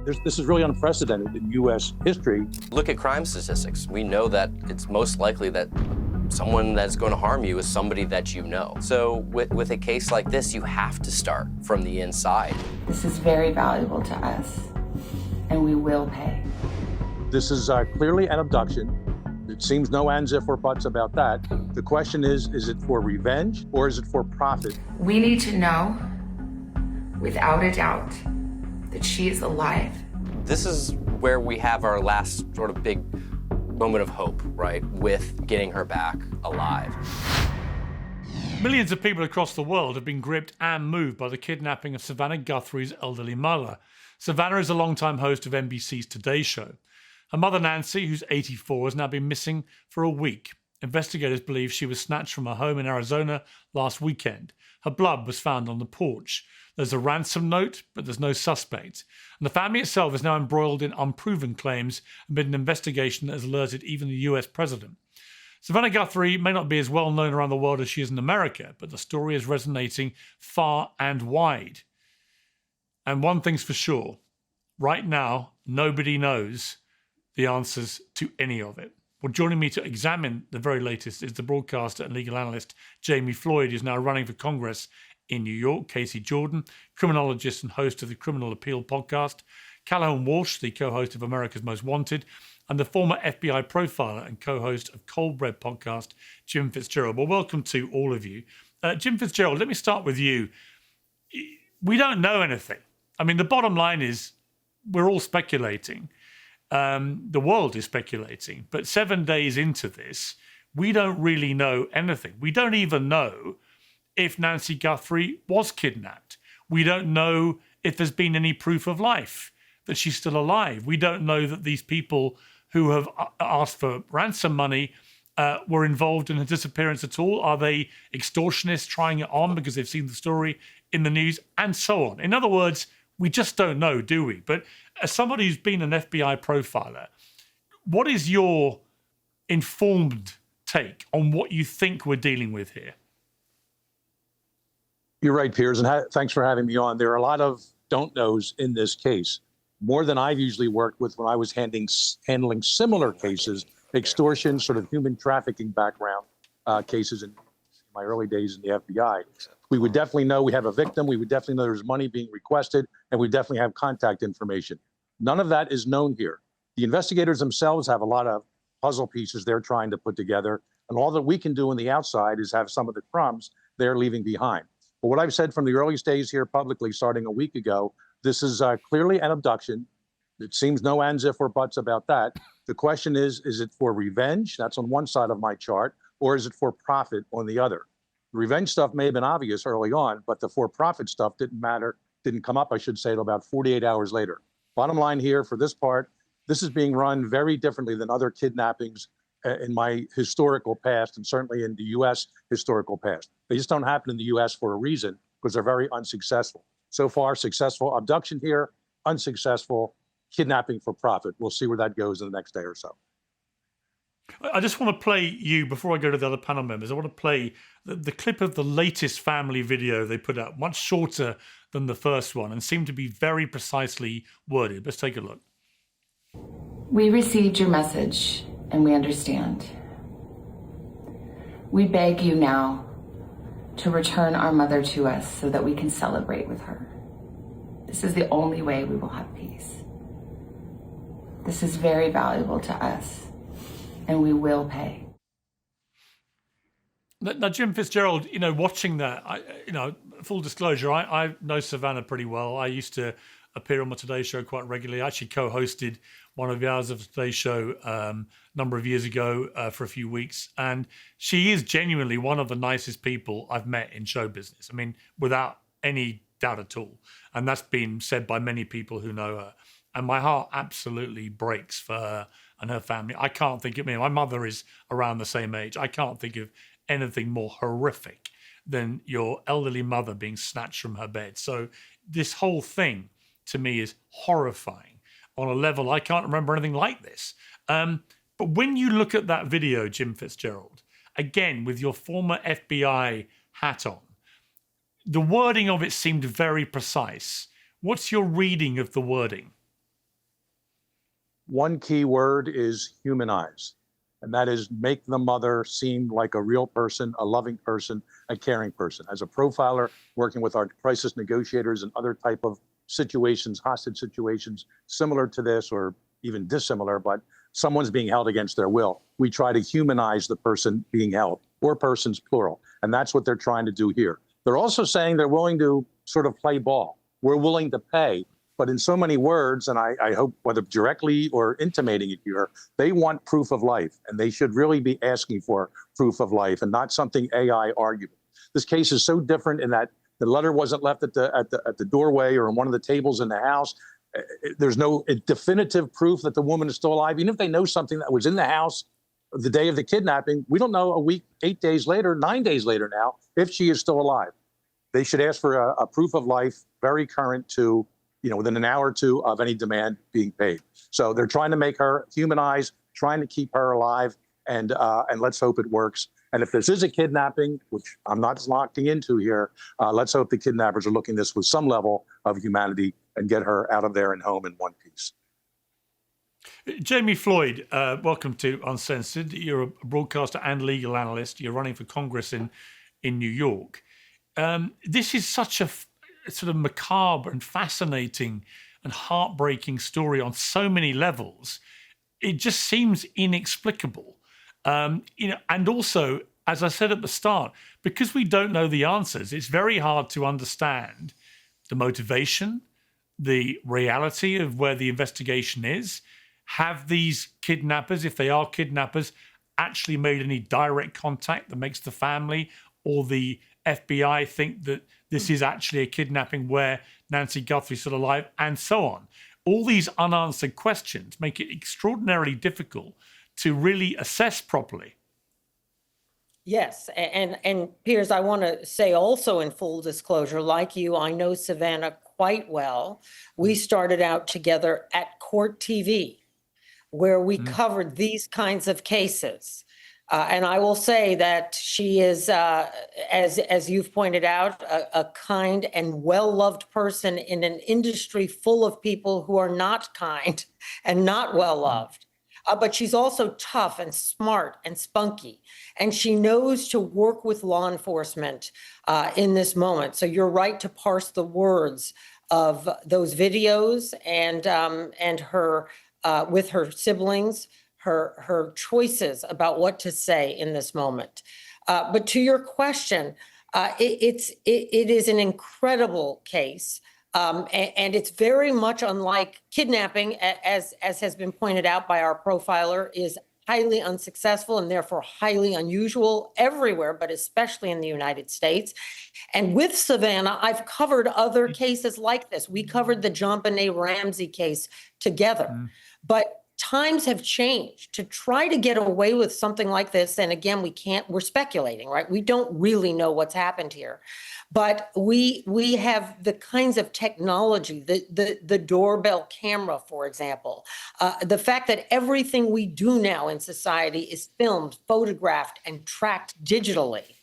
This is really unprecedented in U.S. history. Look at crime statistics. We know that it's most likely that someone that's going to harm you is somebody that you know. So with a case like this, you have to start from the inside. This is very valuable to us, and we will pay. This is clearly an abduction. It seems no ands, if, or buts about that. The question is it for revenge or is it for profit? We need to know, without a doubt, that she is alive. This is where we have our last sort of big moment of hope, right, with getting her back alive. Millions of people across the world have been gripped and moved by the kidnapping of Savannah Guthrie's elderly mother. Savannah is a longtime host of NBC's Today Show. Her mother, Nancy, who's 84, has now been missing for a week. Investigators believe she was snatched from her home in Arizona last weekend. Her blood was found on the porch. There's a ransom note, but there's no suspect. And the family itself is now embroiled in unproven claims amid an investigation that has alerted even the US president. Savannah Guthrie may not be as well known around the world as she is in America, but the story is resonating far and wide. And one thing's for sure, right now, nobody knows the answers to any of it. Well, joining me to examine the very latest is the broadcaster and legal analyst Jami Floyd, who's now running for Congress in New York, Casey Jordan, criminologist and host of the Criminal Appeal podcast, Callahan Walsh, the co-host of America's Most Wanted, and the former FBI profiler and co-host of Cold Bread podcast, Jim Fitzgerald. Well, welcome to all of you. Jim Fitzgerald, let me start with you. We don't know anything. I mean, the bottom line is we're all speculating. The world is speculating. But 7 days into this, we don't really know anything. We don't even know if Nancy Guthrie was kidnapped. We don't know if there's been any proof of life, that she's still alive. We don't know that these people who have asked for ransom money were involved in her disappearance at all. Are they extortionists trying it on because they've seen the story in the news, and so on? In other words, we just don't know, do we? But as somebody who's been an FBI profiler, what is your informed take on what you think we're dealing with here? You're right, Piers, and thanks for having me on. There are a lot of don't knows in this case, more than I've usually worked with when I was handling similar cases, extortion, sort of human trafficking background cases in my early days in the FBI. We would definitely know we have a victim. We would definitely know there's money being requested, and we definitely have contact information. None of that is known here. The investigators themselves have a lot of puzzle pieces they're trying to put together, and all that we can do on the outside is have some of the crumbs they're leaving behind. But what I've said from the earliest days here publicly, starting a week ago, this is clearly an abduction. It seems no ands, if, or buts about that. The question is it for revenge? That's on one side of my chart, or is it for profit on the other? The revenge stuff may have been obvious early on, but the for-profit stuff didn't come up, I should say, until about 48 hours later. Bottom line here for this part, this is being run very differently than other kidnappings in my historical past, and certainly in the U.S. historical past. They just don't happen in the U.S. for a reason, because they're very unsuccessful. So far, successful abduction here, unsuccessful kidnapping for profit. We'll see where that goes in the next day or so. I just want to play you, before I go to the other panel members, I want to play the clip of the latest family video they put out, much shorter than the first one, and seemed to be very precisely worded. Let's take a look. We received your message, and we understand. We beg you now to return our mother to us so that we can celebrate with her. This is the only way we will have peace. This is very valuable to us, and we will pay. Now, Jim Fitzgerald, watching that, full disclosure, I know Savannah pretty well. I used to appear on my Today Show quite regularly. I actually co-hosted one of the hours of the Today Show a number of years ago for a few weeks. And she is genuinely one of the nicest people I've met in show business. I mean, without any doubt at all. And that's been said by many people who know her. And my heart absolutely breaks for her and her family. I can't think of, my mother is around the same age. I can't think of anything more horrific than your elderly mother being snatched from her bed. So this whole thing to me is horrifying on a level I can't remember anything like this. But when you look at that video, Jim Fitzgerald, again, with your former FBI hat on, the wording of it seemed very precise. What's your reading of the wording? one key word is humanize. And that is make the mother seem like a real person, a loving person, a caring person. As a profiler, working with our crisis negotiators and other type of situations, hostage situations, similar to this or even dissimilar, but someone's being held against their will, we try to humanize the person being held, or persons plural. And that's what they're trying to do here. They're also saying they're willing to sort of play ball. We're willing to pay. But in so many words, and I hope whether directly or intimating it here, they want proof of life, and they should really be asking for proof of life and not something AI argument. This case is so different in that the letter wasn't left at the doorway or on one of the tables in the house. There's no definitive proof that the woman is still alive. Even if they know something that was in the house the day of the kidnapping, we don't know a week, 8 days later, 9 days later now, if she is still alive. They should ask for a proof of life, very current to, within an hour or two of any demand being paid. So they're trying to make her humanize, trying to keep her alive, and let's hope it works. And if this is a kidnapping, which I'm not locking into here, let's hope the kidnappers are looking at this with some level of humanity and get her out of there and home in one piece. Jami Floyd, welcome to Uncensored. You're a broadcaster and legal analyst. You're running for Congress in New York. This is such a sort of macabre and fascinating and heartbreaking story on so many levels. It just seems inexplicable. And also, as I said at the start, because we don't know the answers, it's very hard to understand the motivation, the reality of where the investigation is. Have these kidnappers, if they are kidnappers, actually made any direct contact that makes the family or the FBI think that this is actually a kidnapping where Nancy Guthrie's still alive, and so on? All these unanswered questions make it extraordinarily difficult to really assess properly. Yes, and Piers, I want to say also in full disclosure, like you, I know Savannah quite well. We started out together at Court TV, where we covered these kinds of cases. And I will say that she is, as you've pointed out, a kind and well-loved person in an industry full of people who are not kind and not well-loved. But she's also tough and smart and spunky, and she knows to work with law enforcement in this moment. So you're right to parse the words of those videos and her with her siblings, her choices about what to say in this moment. But to your question, it is an incredible case. And it's very much unlike kidnapping, as has been pointed out by our profiler, is highly unsuccessful and therefore highly unusual everywhere, but especially in the United States. And with Savannah, I've covered other cases like this. We covered the JonBenet Ramsey case together, but times have changed to try to get away with something like this. And again, we're speculating, right? We don't really know what's happened here. But we have the kinds of technology, the doorbell camera, for example, the fact that everything we do now in society is filmed, photographed, and tracked digitally.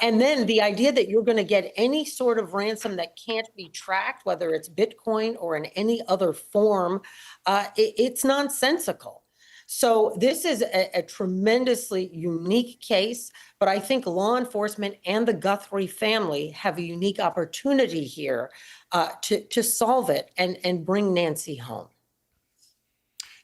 And then the idea that you're going to get any sort of ransom that can't be tracked, whether it's Bitcoin or in any other form, it's nonsensical. So this is a tremendously unique case, but I think law enforcement and the Guthrie family have a unique opportunity here to solve it and bring Nancy home.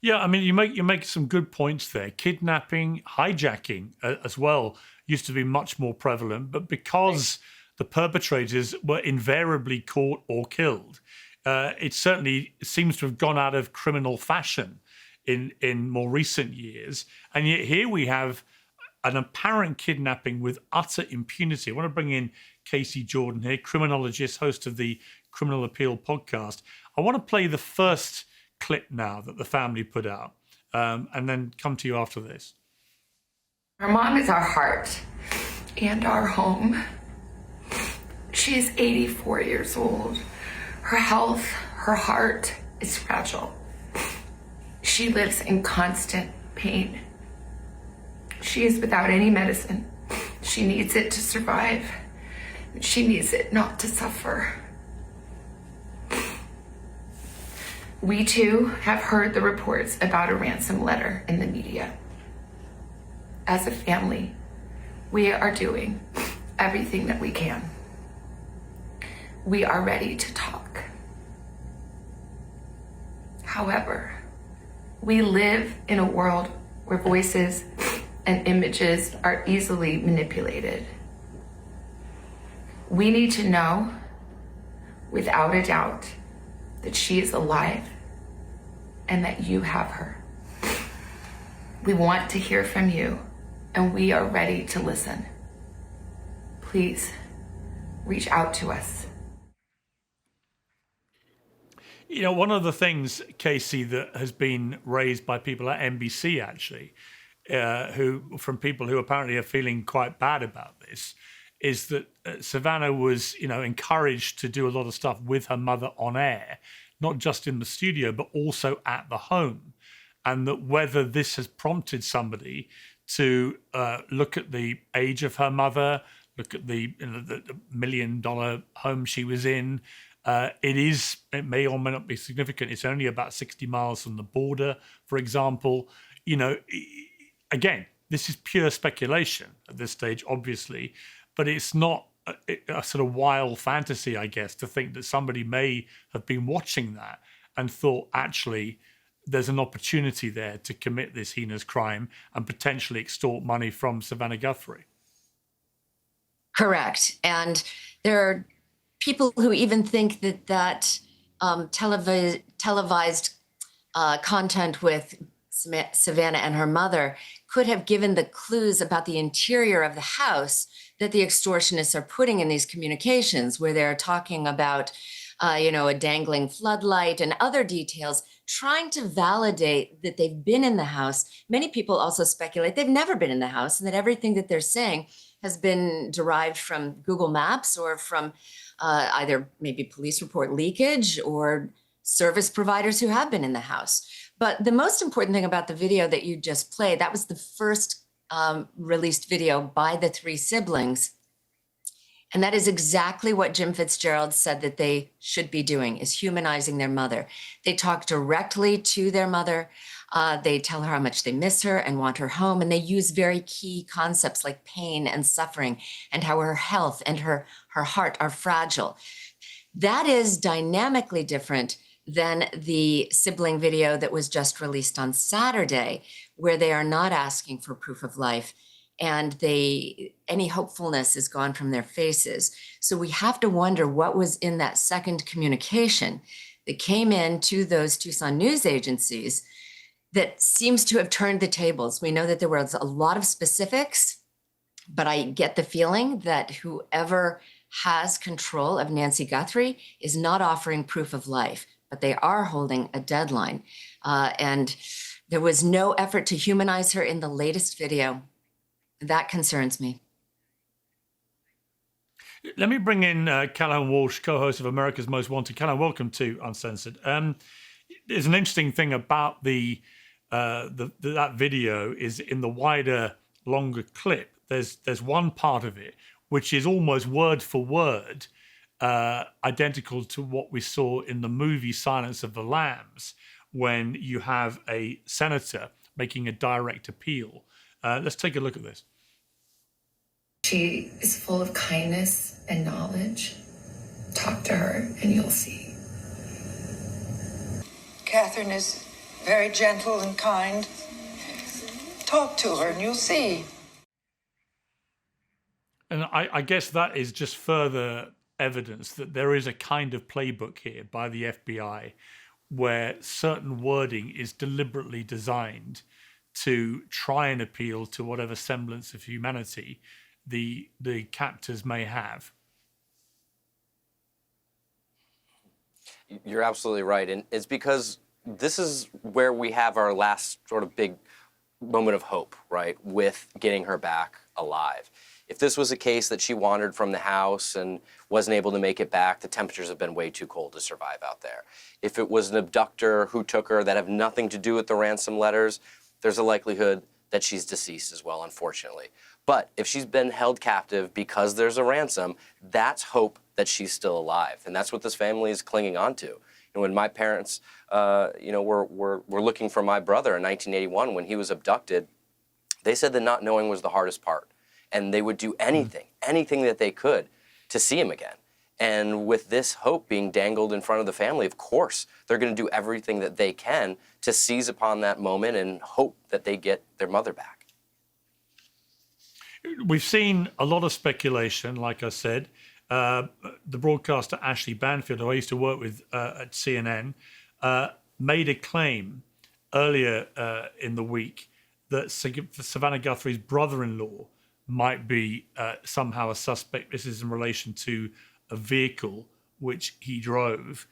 Yeah, I mean, you make some good points there. Kidnapping, hijacking as well used to be much more prevalent, but because the perpetrators were invariably caught or killed, it certainly seems to have gone out of criminal fashion in more recent years. And yet here we have an apparent kidnapping with utter impunity. I want to bring in Casey Jordan here, criminologist, host of the Criminal Appeal podcast. I want to play the first clip now that the family put out, and then come to you after this. Our mom is our heart and our home. She is 84 years old. Her health, her heart is fragile. She lives in constant pain. She is without any medicine. She needs it to survive. She needs it not to suffer. We too have heard the reports about a ransom letter in the media. As a family, we are doing everything that we can. We are ready to talk. However, we live in a world where voices and images are easily manipulated. We need to know, without a doubt, that she is alive and that you have her. We want to hear from you, and we are ready to listen. Please reach out to us. You know, one of the things, Casey, that has been raised by people at NBC, actually, from people who apparently are feeling quite bad about this, is that Savannah was, encouraged to do a lot of stuff with her mother on air, not just in the studio, but also at the home. And that whether this has prompted somebody to look at the age of her mother, look at the $1 million home she was in, it may or may not be significant. It's only about 60 miles from the border, for example. Again, this is pure speculation at this stage, obviously, but it's not a sort of wild fantasy, I guess, to think that somebody may have been watching that and thought, actually, there's an opportunity there to commit this heinous crime and potentially extort money from Savannah Guthrie. Correct. And there are people who even think that televised content with Savannah and her mother could have given the clues about the interior of the house that the extortionists are putting in these communications, where they're talking about, a dangling floodlight and other details, trying to validate that they've been in the house. Many people also speculate they've never been in the house and that everything that they're saying has been derived from Google Maps or from either maybe police report leakage or service providers who have been in the house. But the most important thing about the video that you just played, that was the first released video by the three siblings. And that is exactly what Jim Fitzgerald said that they should be doing, is humanizing their mother. They talk directly to their mother. They tell her how much they miss her and want her home. And they use very key concepts like pain and suffering and how her health and her heart are fragile. That is dynamically different than the sibling video that was just released on Saturday, where they are not asking for proof of life and any hopefulness is gone from their faces. So we have to wonder what was in that second communication that came in to those Tucson news agencies that seems to have turned the tables. We know that there was a lot of specifics, but I get the feeling that whoever has control of Nancy Guthrie is not offering proof of life, but they are holding a deadline. And there was no effort to humanize her in the latest video. That concerns me. Let me bring in Callahan Walsh, co-host of America's Most Wanted. Callahan, welcome to Uncensored. There's an interesting thing about that video is in the wider, longer clip. There's one part of it which is almost word for word identical to what we saw in the movie Silence of the Lambs, when you have a senator making a direct appeal. Let's take a look at this. She is full of kindness and knowledge. Talk to her and you'll see. Catherine is very gentle and kind. Talk to her and you'll see. And I guess that is just further evidence that there is a kind of playbook here by the FBI where certain wording is deliberately designed to try and appeal to whatever semblance of humanity the captors may have. You're absolutely right. And it's because this is where we have our last sort of big moment of hope, right, with getting her back alive. If this was a case that she wandered from the house and wasn't able to make it back, the temperatures have been way too cold to survive out there. If it was an abductor who took her that have nothing to do with the ransom letters, there's a likelihood that she's deceased as well, unfortunately. But if she's been held captive because there's a ransom, that's hope that she's still alive. And that's what this family is clinging on to. know, when my parents, were looking for my brother in 1981 when he was abducted, they said that not knowing was the hardest part. And they would do anything that they could to see him again. And with this hope being dangled in front of the family, of course, they're going to do everything that they can to seize upon that moment and hope that they get their mother back. We've seen a lot of speculation, like I said. The broadcaster Ashley Banfield, who I used to work with at CNN, made a claim earlier in the week that Savannah Guthrie's brother-in-law might be somehow a suspect. This is in relation to a vehicle which he drove.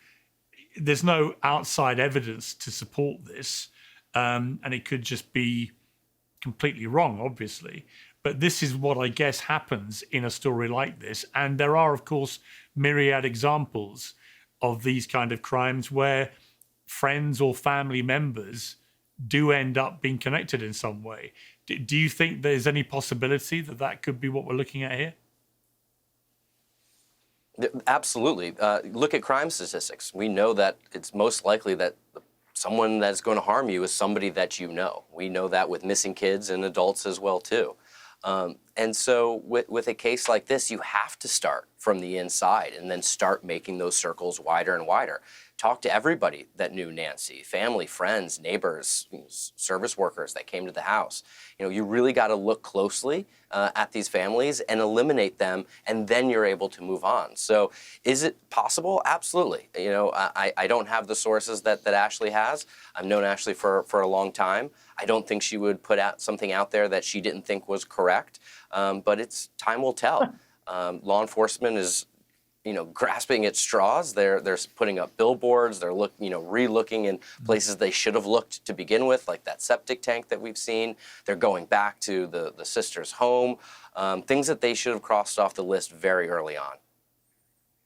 There's no outside evidence to support this, and it could just be completely wrong, obviously. But this is what I guess happens in a story like this. And there are, of course, myriad examples of these kind of crimes where friends or family members do end up being connected in some way. Do you think there's any possibility that that could be what we're looking at here? Absolutely. Look at crime statistics. We know that it's most likely that someone that's going to harm you is somebody that you know. We know that with missing kids and adults as well, too. And so with a case like this, you have to start from the inside and then start making those circles wider and wider. Talk to everybody that knew Nancy, family, friends, neighbors, service workers that came to the house. You know, you really got to look closely at these families and eliminate them, and then you're able to move on. So is it possible? Absolutely. You know, I don't have the sources that Ashley has. I've known Ashley for a long time. I don't think she would put out something out there that she didn't think was correct, but it's time will tell. Law enforcement is, grasping at straws. They're putting up billboards. They're re-looking in places they should have looked to begin with, like that septic tank that we've seen. They're going back to the sister's home, things that they should have crossed off the list very early on.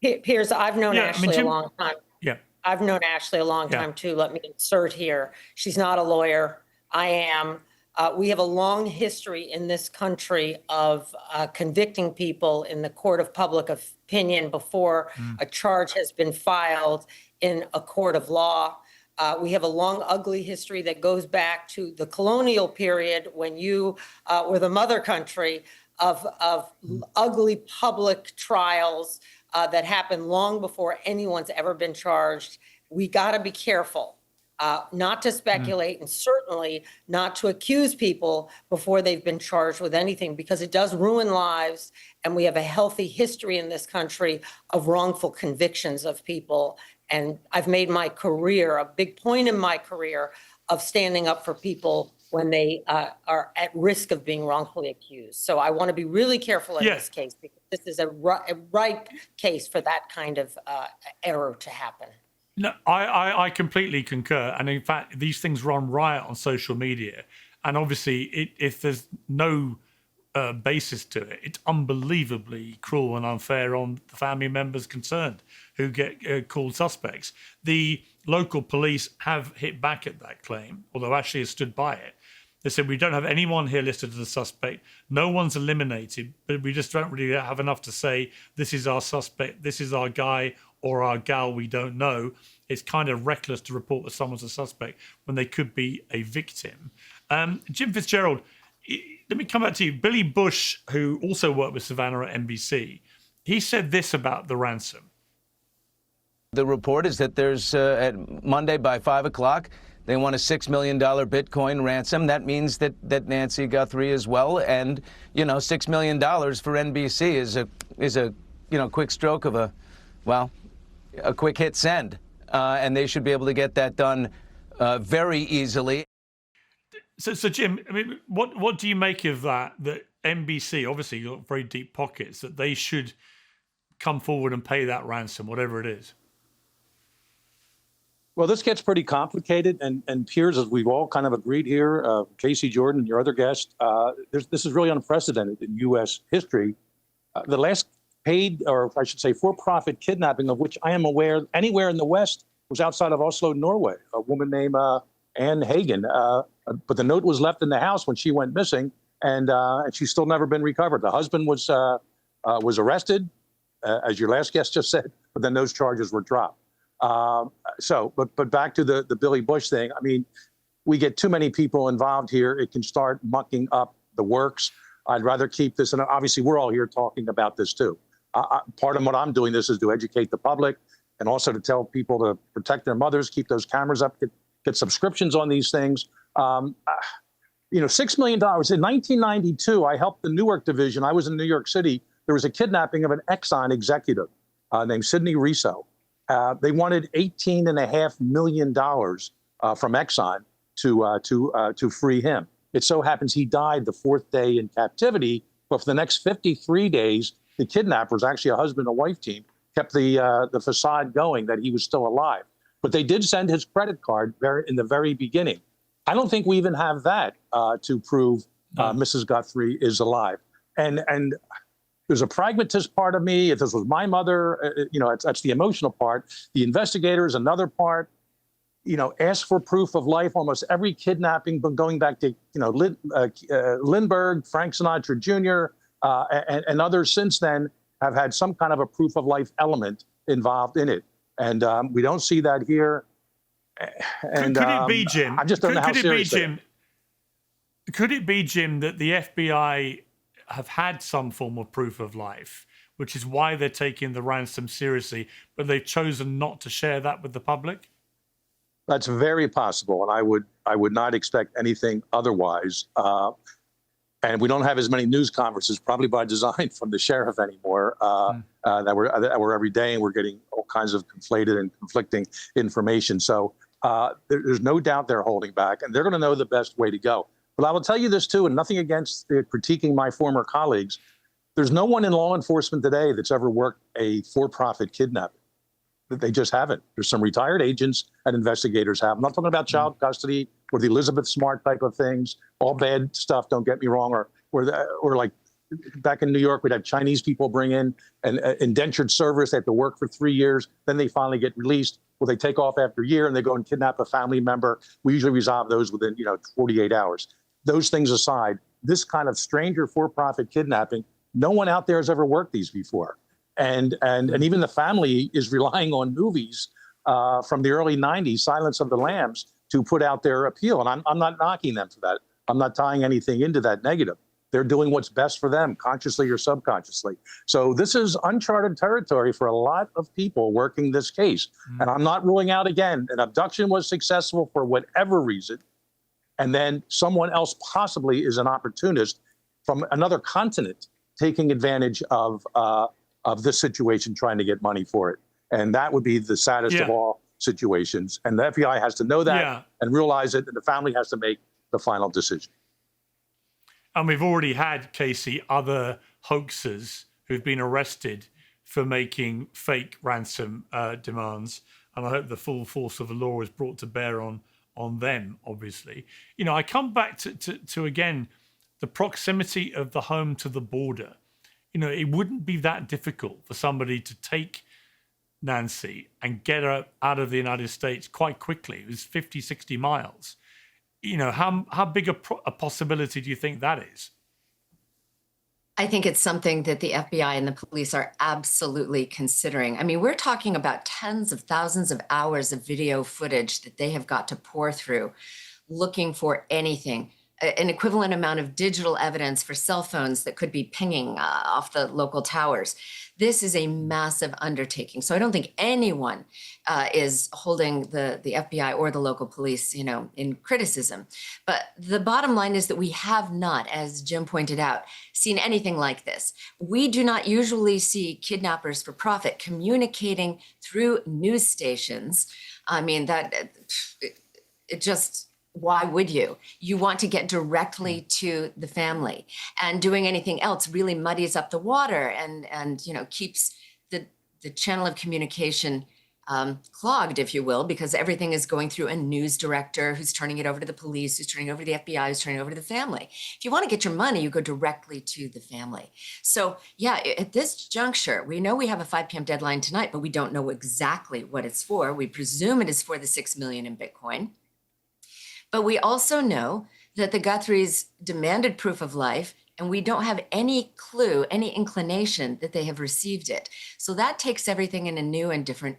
Piers, I've known Ashley a long time. Yeah. I've known Ashley a long time too. Let me insert here. She's not a lawyer. I am. We have a long history in this country of convicting people in the court of public opinion before a charge has been filed in a court of law. We have a long, ugly history that goes back to the colonial period when you were the mother country of ugly public trials that happened long before anyone's ever been charged. We got to be careful. Not to speculate and certainly not to accuse people before they've been charged with anything, because it does ruin lives. And we have a healthy history in this country of wrongful convictions of people. And I've made my career, a big point in my career, of standing up for people when they are at risk of being wrongfully accused. So I want to be really careful in this case, because this is a ripe case for that kind of error to happen. No, I completely concur. And in fact, these things run riot on social media. And obviously, if there's no basis to it, it's unbelievably cruel and unfair on the family members concerned who get called suspects. The local police have hit back at that claim, although Ashley has stood by it. They said, we don't have anyone here listed as a suspect. No one's eliminated, but we just don't really have enough to say, this is our suspect, this is our guy or our gal we don't know. It's kind of reckless to report that someone's a suspect when they could be a victim. Jim Fitzgerald, let me come back to you. Billy Bush, who also worked with Savannah at NBC, he said this about the ransom. The report is that there's, at Monday by 5 o'clock, they want a $6 million Bitcoin ransom. That means that Nancy Guthrie as well. And, $6 million for NBC is a quick stroke of a quick hit send. And they should be able to get that done very easily. So Jim, I mean, what do you make of that NBC, obviously got very deep pockets, that they should come forward and pay that ransom, whatever it is? Well, this gets pretty complicated, and Piers, as we've all kind of agreed here, Casey Jordan, your other guest, this is really unprecedented in U.S. history. The last paid, or I should say for-profit kidnapping of which I am aware anywhere in the West was outside of Oslo, Norway, a woman named Anne Hagen. But the note was left in the house when she went missing, and she's still never been recovered. The husband was arrested, as your last guest just said, but then those charges were dropped. But back to the Billy Bush thing. I mean, we get too many people involved here. It can start mucking up the works. I'd rather keep this, and obviously we're all here talking about this too. Part of what I'm doing this is to educate the public and also to tell people to protect their mothers, keep those cameras up, get subscriptions on these things. $6 million. In 1992, I helped the Newark division. I was in New York City. There was a kidnapping of an Exxon executive named Sidney Riso. They wanted $18.5 million from Exxon to free him. It so happens he died the fourth day in captivity, but for the next 53 days, the kidnappers, actually a husband and wife team, kept the facade going that he was still alive. But they did send his credit card in the very beginning. I don't think we even have that to prove Mrs. Guthrie is alive. And there's a pragmatist part of me. If this was my mother, that's the emotional part. The investigator is another part. Ask for proof of life. Almost every kidnapping, but going back to Lindbergh, Frank Sinatra Jr., and others since then have had some kind of a proof of life element involved in it. And we don't see that here. And could it be, Jim? I just don't know how serious it is. Could it be, Jim, that the FBI have had some form of proof of life, which is why they're taking the ransom seriously, but they've chosen not to share that with the public? That's very possible, and I would not expect anything otherwise. And we don't have as many news conferences, probably by design, from the sheriff anymore. That we're every day, and we're getting all kinds of conflated and conflicting information. So there's no doubt they're holding back, and they're going to know the best way to go. But I will tell you this too, and nothing against critiquing my former colleagues. There's no one in law enforcement today that's ever worked a for-profit kidnapping. They just haven't. There's some retired agents and investigators have. I'm not talking about child custody or the Elizabeth Smart type of things. All bad stuff, don't get me wrong. Or like back in New York, we'd have Chinese people bring in an indentured service. They have to work for 3 years. Then they finally get released. Well, they take off after a year and they go and kidnap a family member. We usually resolve those within 48 hours. Those things aside, this kind of stranger for-profit kidnapping, no one out there has ever worked these before. And even the family is relying on movies from the early 90s, Silence of the Lambs, to put out their appeal. And I'm not knocking them for that. I'm not tying anything into that negative. They're doing what's best for them, consciously or subconsciously. So this is uncharted territory for a lot of people working this case. And I'm not ruling out, again, an abduction was successful for whatever reason. And then someone else possibly is an opportunist from another continent taking advantage of this situation, trying to get money for it. And that would be the saddest of all situations. And the FBI has to know that and realize it, and the family has to make the final decision. And we've already had, Casey, other hoaxers who've been arrested for making fake ransom demands. And I hope the full force of the law is brought to bear on them, obviously. I come back to again, the proximity of the home to the border. It wouldn't be that difficult for somebody to take Nancy and get her out of the United States quite quickly. It was 50, 60 miles. How big a possibility do you think that is? I think it's something that the FBI and the police are absolutely considering. I mean, we're talking about tens of thousands of hours of video footage that they have got to pour through, looking for anything. An equivalent amount of digital evidence for cell phones that could be pinging off the local towers. This is a massive undertaking. So I don't think anyone is holding the FBI or the local police, in criticism. But the bottom line is that we have not, as Jim pointed out, seen anything like this. We do not usually see kidnappers for profit communicating through news stations. I mean, it just... Why would you? You want to get directly to the family, and doing anything else really muddies up the water and keeps the channel of communication clogged, if you will, because everything is going through a news director who's turning it over to the police, who's turning it over to the FBI, who's turning it over to the family. If you want to get your money, you go directly to the family. So at this juncture, we know we have a 5 p.m. deadline tonight, but we don't know exactly what it's for. We presume it is for the $6 million in Bitcoin. But we also know that the Guthries demanded proof of life, and we don't have any clue, any inclination that they have received it. So that takes everything in a new and different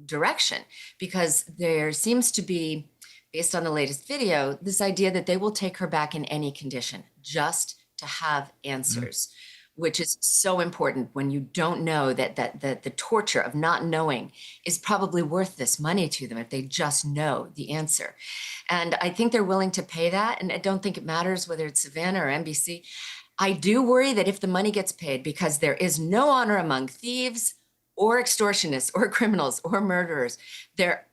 direction, because there seems to be, based on the latest video, this idea that they will take her back in any condition just to have answers, which is so important when you don't know that the torture of not knowing is probably worth this money to them if they just know the answer. And I think they're willing to pay that. And I don't think it matters whether it's Savannah or NBC. I do worry that if the money gets paid, because there is no honor among thieves or extortionists or criminals or murderers, there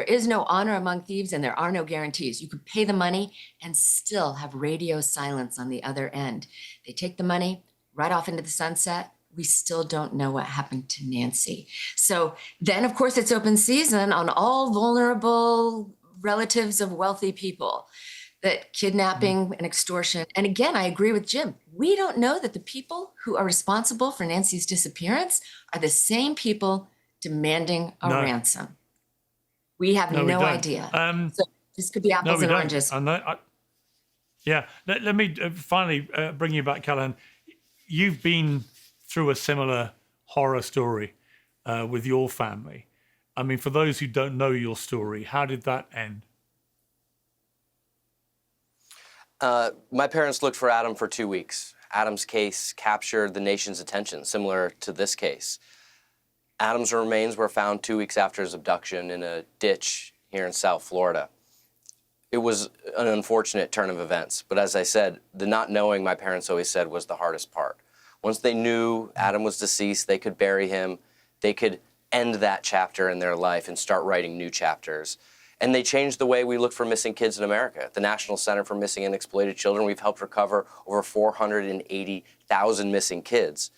is no honor among thieves and there are no guarantees. You could pay the money and still have radio silence on the other end. They take the money right off into the sunset. We still don't know what happened to Nancy. So then, of course, it's open season on all vulnerable relatives of wealthy people. That kidnapping and extortion. And again, I agree with Jim. We don't know that the people who are responsible for Nancy's disappearance are the same people demanding a ransom. We have no idea. So this could be apples and oranges. Yeah, let me finally bring you back, Callahan. You've been through a similar horror story with your family. I mean, for those who don't know your story, how did that end? My parents looked for Adam for 2 weeks. Adam's case captured the nation's attention, similar to this case. Adam's remains were found 2 weeks after his abduction in a ditch here in South Florida. It was an unfortunate turn of events, but as I said, the not knowing, my parents always said, was the hardest part. Once they knew Adam was deceased, they could bury him, they could end that chapter in their life and start writing new chapters. And they changed the way we look for missing kids in America. At the National Center for Missing and Exploited Children, we've helped recover over 480,000 missing kids,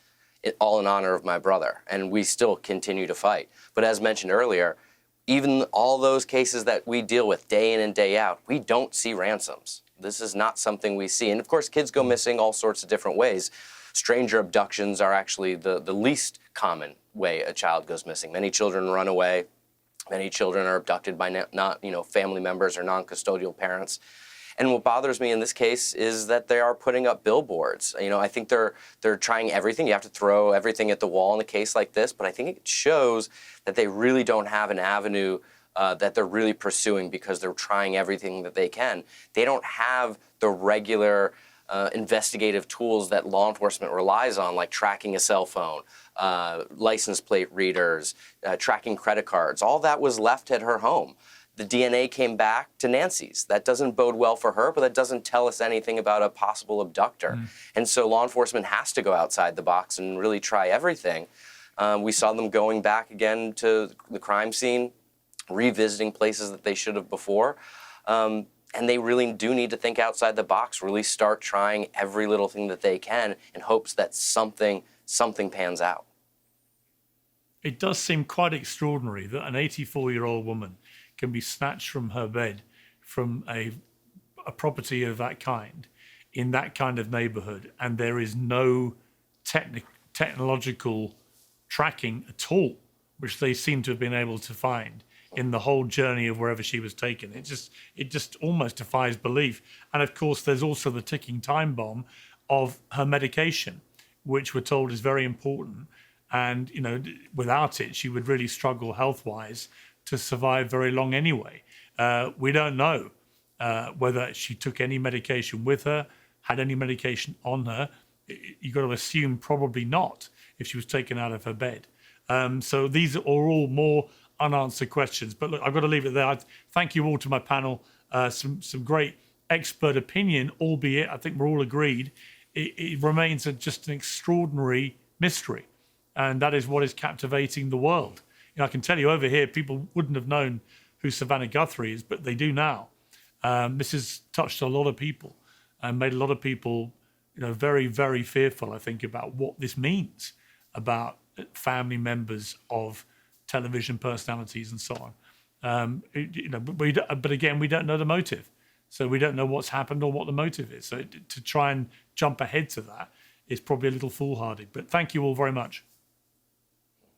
all in honor of my brother. And we still continue to fight. But as mentioned earlier, even all those cases that we deal with day in and day out, we don't see ransoms. This is not something we see. And of course, kids go missing all sorts of different ways. Stranger abductions are actually the least common way a child goes missing. Many children run away. Many children are abducted by not family members or non-custodial parents. And what bothers me in this case is that they are putting up billboards. I think they're trying everything. You have to throw everything at the wall in a case like this, but I think it shows that they really don't have an avenue that they're really pursuing because they're trying everything that they can. They don't have the regular investigative tools that law enforcement relies on, like tracking a cell phone, license plate readers, tracking credit cards. All that was left at her home. The DNA came back to Nancy's. That doesn't bode well for her, but that doesn't tell us anything about a possible abductor. And so law enforcement has to go outside the box and really try everything. We saw them going back again to the crime scene, revisiting places that they should have before. And they really do need to think outside the box, really start trying every little thing that they can in hopes that something pans out. It does seem quite extraordinary that an 84-year-old woman can be snatched from her bed from a property of that kind in that kind of neighborhood, and there is no technological tracking at all, which they seem to have been able to find in the whole journey of wherever she was taken. It just almost defies belief. And of course, there's also the ticking time bomb of her medication, which we're told is very important. And, without it, she would really struggle health-wise to survive very long anyway. We don't know whether she took any medication with her, had any medication on her. You've got to assume probably not if she was taken out of her bed. So these are all more unanswered questions. But look, I've got to leave it there. I thank you all to my panel. Some great expert opinion, albeit I think we're all agreed it remains just an extraordinary mystery. And that is what is captivating the world. I can tell you over here, people wouldn't have known who Savannah Guthrie is, but they do now. This has touched a lot of people and made a lot of people, very, very fearful, I think, about what this means about family members of television personalities and so on. But again, we don't know the motive. So we don't know what's happened or what the motive is. So to try and jump ahead to that is probably a little foolhardy. But thank you all very much.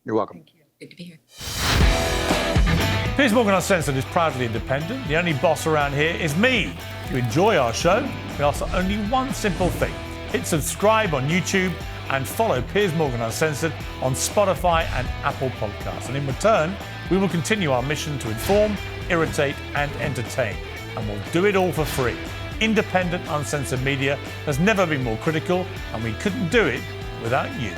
You're welcome. Thank you. Good to be here. Piers Morgan Uncensored is proudly independent. The only boss around here is me. If you enjoy our show, we ask for only one simple thing. Hit subscribe on YouTube and follow Piers Morgan Uncensored on Spotify and Apple Podcasts. And in return, We will continue our mission to inform, irritate, and entertain, and we'll do it all for free. Independent, uncensored media has never been more critical, and we couldn't do it without you.